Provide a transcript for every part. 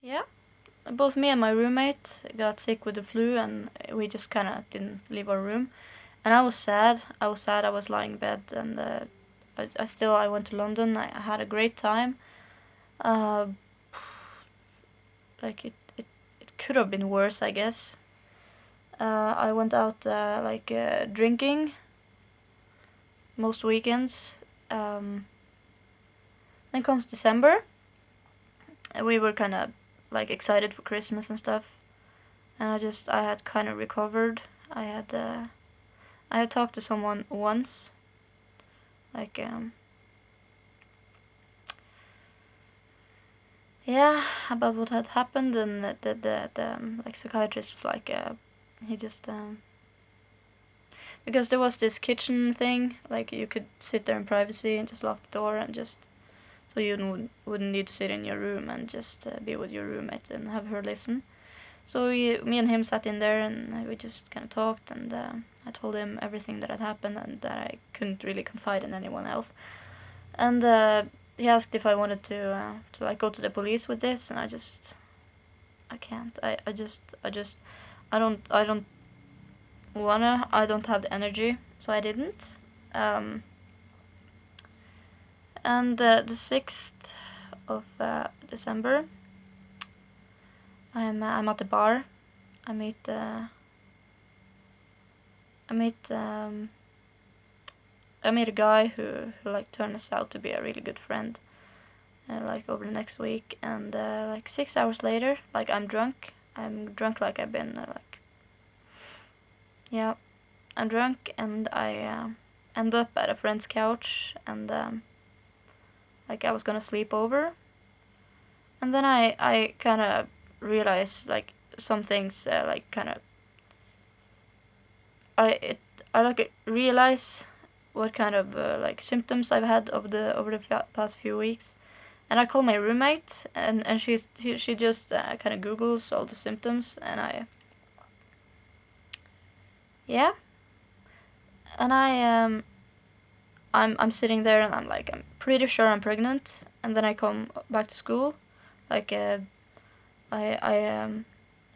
Yeah, both me and my roommate got sick with the flu, and we just kind of didn't leave our room. And I was sad. I was sad. I was lying in bed, and I went to London. I had a great time. Uh, like it could have been worse, I guess. I went out drinking most weekends. Then comes December, and we were kind of like excited for Christmas and stuff. And I had kind of recovered. I had talked to someone once, like yeah, about what had happened, and the like psychiatrist was like he just because there was this kitchen thing, like you could sit there in privacy and just lock the door and just so you wouldn't need to sit in your room and just be with your roommate and have her listen. So me and him sat in there and we just kind of talked, and I told him everything that had happened and that I couldn't really confide in anyone else. And he asked if I wanted to like go to the police with this, and I can't. I don't wanna. I don't have the energy, so I didn't. Um, and the 6th of December, I'm at the bar. I meet I meet I met a guy who like turns out to be a really good friend. Like over the next week, and like 6 hours later, like I'm drunk. I'm drunk like I've been like yeah, I'm drunk, and I end up at a friend's couch, and like I was gonna sleep over, and then I kind of realized like some things like kind of I it I like realize what kind of like symptoms I've had over the past few weeks. And I call my roommate, and she just kind of Googles all the symptoms, and yeah, and I'm sitting there, and I'm pretty sure I'm pregnant, and then I come back to school, like I I um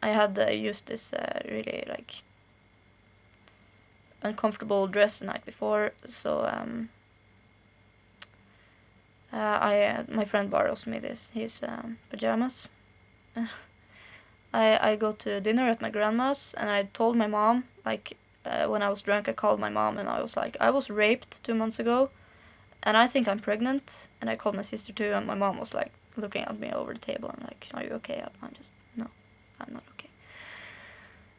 I had used this really like uncomfortable dress the night before, so my friend borrows me his pajamas. I go to dinner at my grandma's, and I told my mom, like, when I was drunk, I called my mom and I was like, I was raped 2 months ago, and I think I'm pregnant. And I called my sister too, and my mom was like looking at me over the table and like, are you okay? I'm just, no, I'm not okay.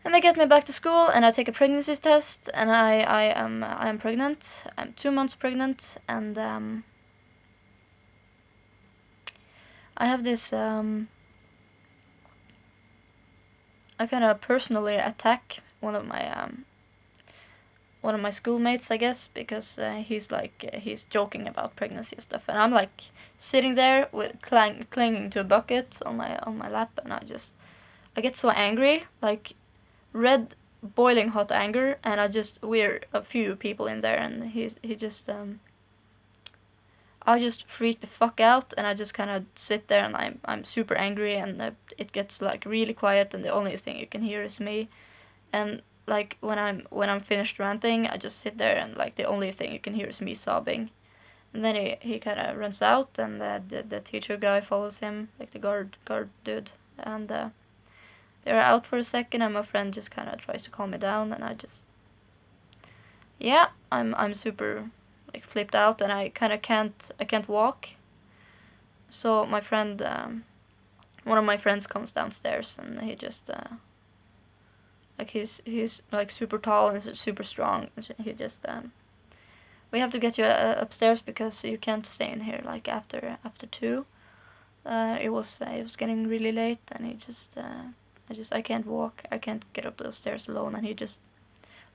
And they get me back to school, and I take a pregnancy test, and I am pregnant. I'm 2 months pregnant, and I have this I kind of personally attack one of my schoolmates, I guess, because he's joking about pregnancy and stuff, and I'm like sitting there with clinging to a bucket on my lap, and I get so angry, like red boiling hot anger, and we're a few people in there, and he just I just freak the fuck out, and I just kind of sit there, and I'm super angry, and it gets like really quiet, and the only thing you can hear is me. And like when I'm finished ranting, I just sit there, and like the only thing you can hear is me sobbing. And then he kind of runs out, and the teacher guy follows him, like the guard dude, and they're out for a second, and my friend just kind of tries to calm me down, and yeah, I'm super like flipped out, and I kind of can't walk. So my friend, one of my friends comes downstairs, and he just like he's like super tall and super strong. He just we have to get you upstairs because you can't stay in here like after 2. It was getting really late, and I can't walk. I can't get up those stairs alone, and he just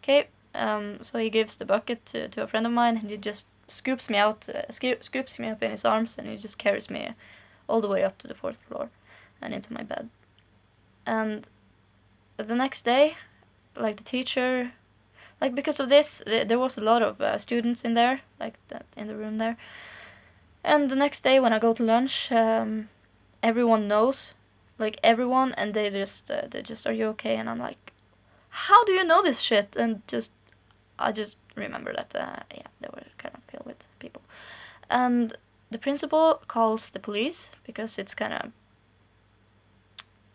okay. So he gives the bucket to a friend of mine, and he just scoops me up in his arms, and he just carries me all the way up to the 4th floor and into my bed. And the next day, like the teacher, like because of this, there was a lot of students in there, like that in the room there. And the next day when I go to lunch, everyone knows, like everyone, and they just, are you okay? And I'm like, how do you know this shit? And I just remember that yeah, they were kind of filled with people, and the principal calls the police because it's kind of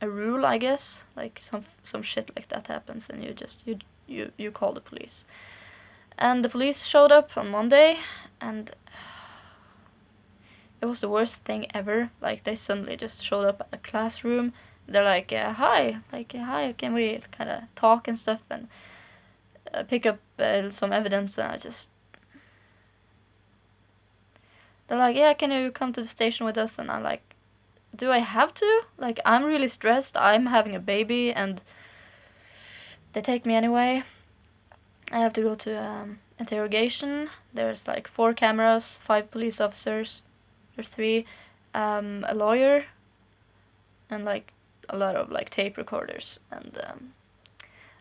a rule, I guess. Like some shit like that happens, and you call the police. And the police showed up on Monday, and it was the worst thing ever. Like, they suddenly just showed up at the classroom. They're like, hi, hi, can we kind of talk and stuff, and pick up some evidence? And they're like, yeah, can you come to the station with us? And I'm like, do I have to? Like, I'm really stressed. I'm having a baby, and they take me anyway. I have to go to interrogation. There's like 4 cameras, 5 police officers, or 3, a lawyer, and like a lot of like tape recorders. And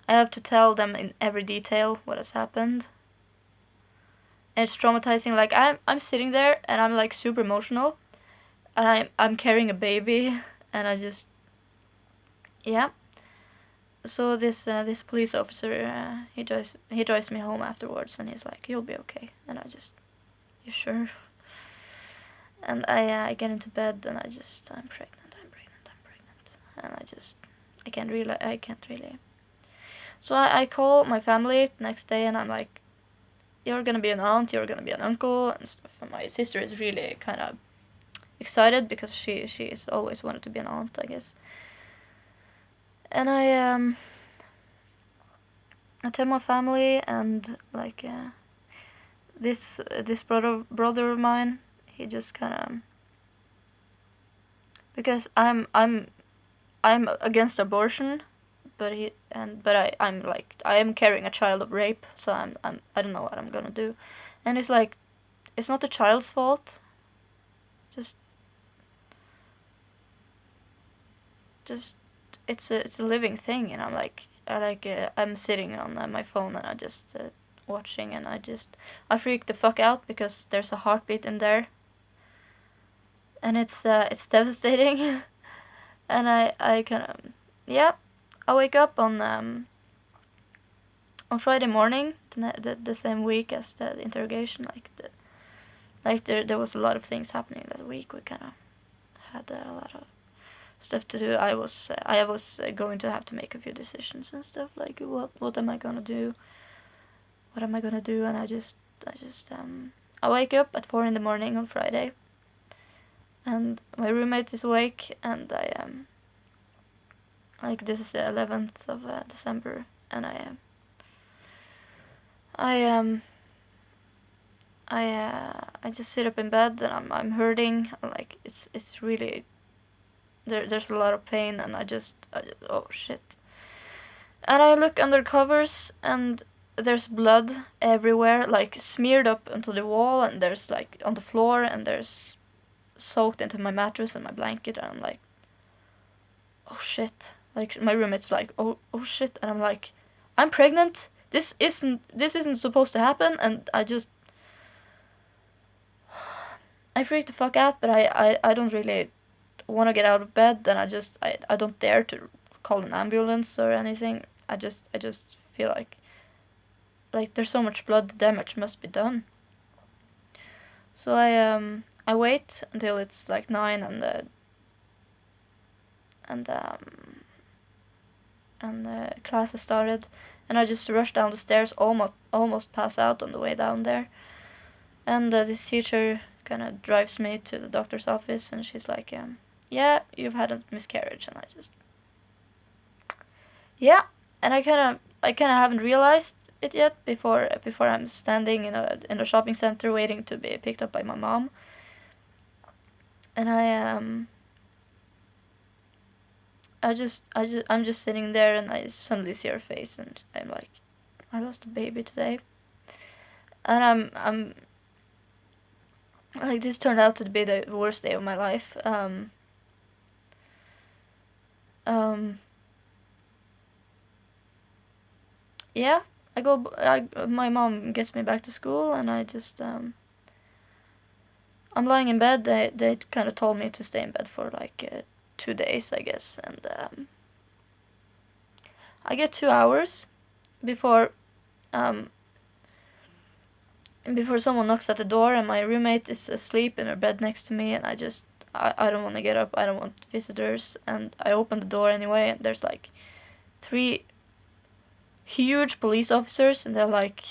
I have to tell them in every detail what has happened. And it's traumatizing. Like, I'm sitting there and I'm like super emotional, and I'm carrying a baby, and yeah. So this police officer, he drives me home afterwards, and he's like, "You'll be okay." And you sure? And I get into bed, and I'm pregnant, and I can't really. So I call my family the next day, and I'm like, "You're gonna be an aunt, you're gonna be an uncle," and stuff. And my sister is really kind of excited because she's always wanted to be an aunt, I guess. And I tell my family, and like this brother of mine, he just kind of, because I'm against abortion, but I'm like, I am carrying a child of rape, so I don't know what I'm gonna do. And it's like, it's not the child's fault, just it's a living thing. And I'm like, I'm sitting on my phone, and I just watching, and I freak the fuck out because there's a heartbeat in there, and it's devastating. And I kind of, yeah, I wake up on Friday morning, the same week as the interrogation. There was a lot of things happening that week. We kind of had a lot of stuff to do. I was going to have to make a few decisions and stuff, like what am I gonna do? What am I gonna do? And I wake up at 4 in the morning on Friday, and my roommate is awake, and I am like, this is the 11th of December, and I just sit up in bed, and I'm hurting. Like, it's really, there's a lot of pain, and I just oh shit. And I look under covers, and there's blood everywhere, like smeared up onto the wall, and there's like on the floor, and there's soaked into my mattress and my blanket, and I'm like, oh shit. Like, my roommate's like, oh shit, and I'm like, I'm pregnant. This isn't supposed to happen. And I freak the fuck out, but I don't really want to get out of bed, and I don't dare to call an ambulance or anything. I just feel like there's so much blood, the damage must be done. So I wait until it's like 9, and the class has started, and I just rush down the stairs, almost pass out on the way down there. And this teacher kind of drives me to the doctor's office, and she's like, yeah, you've had a miscarriage. And yeah, and I kind of haven't realized it yet before I'm standing in a shopping center waiting to be picked up by my mom. And I'm just sitting there, and I suddenly see her face, and I'm like, I lost a baby today. And I'm like, this turned out to be the worst day of my life. Yeah, my mom gets me back to school, and I'm lying in bed. They kind of told me to stay in bed for like 2 days, I guess, and I get 2 hours before before someone knocks at the door, and my roommate is asleep in her bed next to me, and I don't want to get up. I don't want visitors, and I open the door anyway, and there's like 3 huge police officers, and they're like,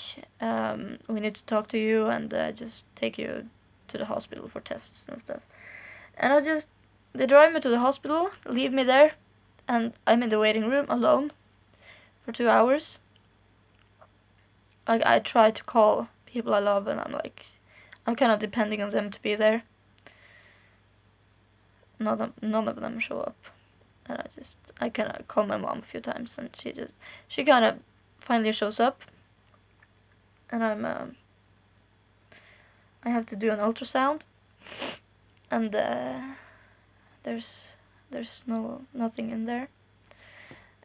we need to talk to you and just take you to the hospital for tests and stuff. And they drive me to the hospital, leave me there, and I'm in the waiting room alone for 2 hours. I try to call people I love, and I'm kind of depending on them to be there. None of them show up, and I kind of call my mom a few times, and she kind of finally shows up, and I have to do an ultrasound, and there's nothing in there.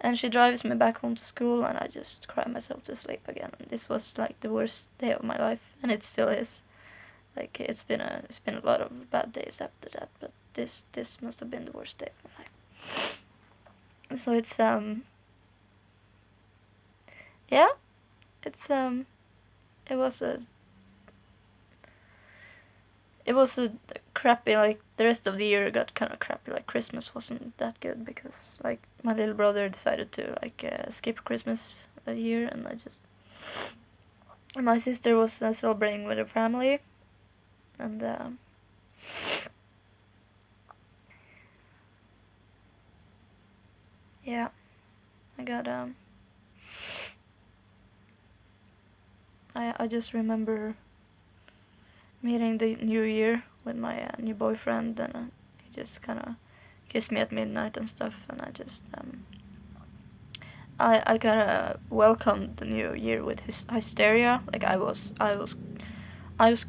And she drives me back home to school, and I just cry myself to sleep again. And this was like the worst day of my life, and it still is. Like it's been a lot of bad days after that, but this must have been the worst day of my life. So it's yeah, it's it was a crappy, like the rest of the year got kind of crappy. Like Christmas wasn't that good because like my little brother decided to skip Christmas a year, and my sister was celebrating with her family, and yeah, I got I just remember meeting the new year with my new boyfriend, and he just kind of kissed me at midnight and stuff, and I just I kind of welcomed the new year with hysteria. Like I was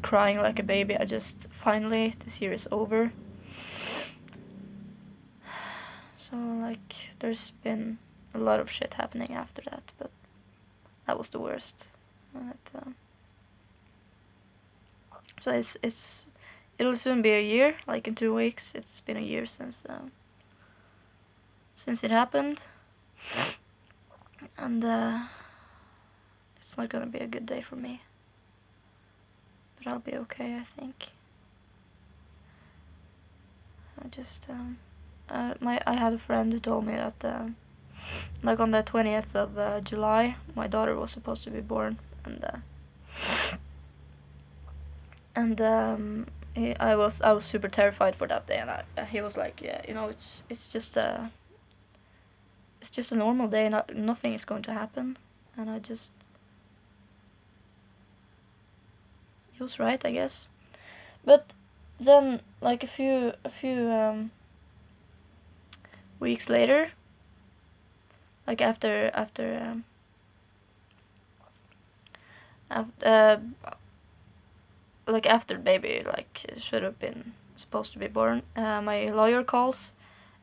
crying like a baby. I just finally, this year is over. So like there's been a lot of shit happening after that, but that was the worst. So it'll soon be a year, like in 2 weeks. It's been a year since it happened, and it's not gonna be a good day for me. But I'll be okay, I think. I had a friend who told me that like on the 20th of July, my daughter was supposed to be born, and I was super terrified for that day, and he was like, yeah, it's just a normal day, nothing is going to happen, and he was right, I guess. But then like a few weeks later, like after like after baby like should have been supposed to be born, my lawyer calls,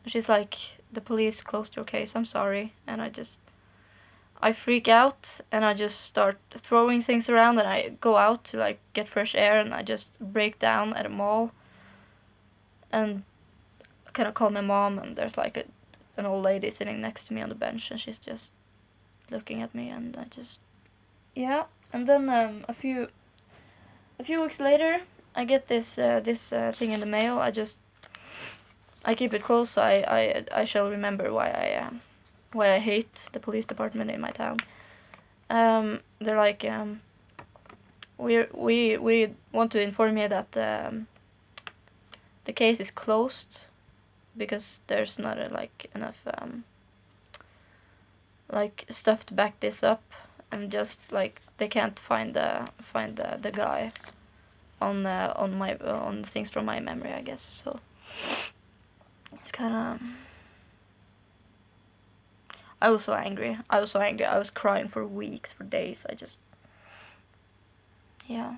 and she's like, the police closed your case, I'm sorry. And I freak out, and I just start throwing things around, and I go out to like get fresh air, and I just break down at a mall, and kind of call my mom, and there's like an old lady sitting next to me on the bench, and she's just looking at me, and yeah. And then a few weeks later, I get this thing in the mail. I keep it close, so I shall remember why I hate the police department in my town. They're like, we want to inform you that the case is closed because there's not enough like stuff to back this up, and just like they can't find the guy on things from my memory, I guess. So it's kind of. I was so angry. I was crying for weeks, for days. Yeah.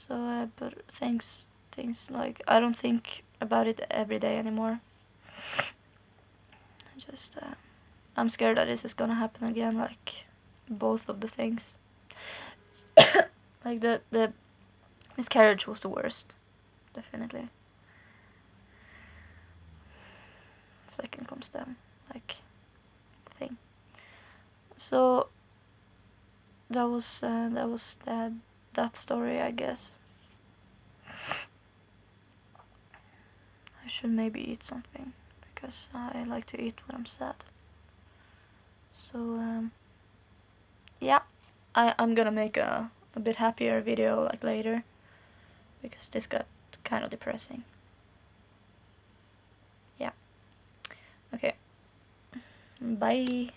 So, but things like I don't think about it every day anymore. I'm scared that this is gonna happen again, like both of the things. Like the miscarriage was the worst, definitely. second comes down, like, thing. So that was that story, I guess. I should maybe eat something, because I like to eat when I'm sad. So yeah, I'm gonna make a bit happier video like later, because this got kind of depressing. Yeah. Okay. Bye.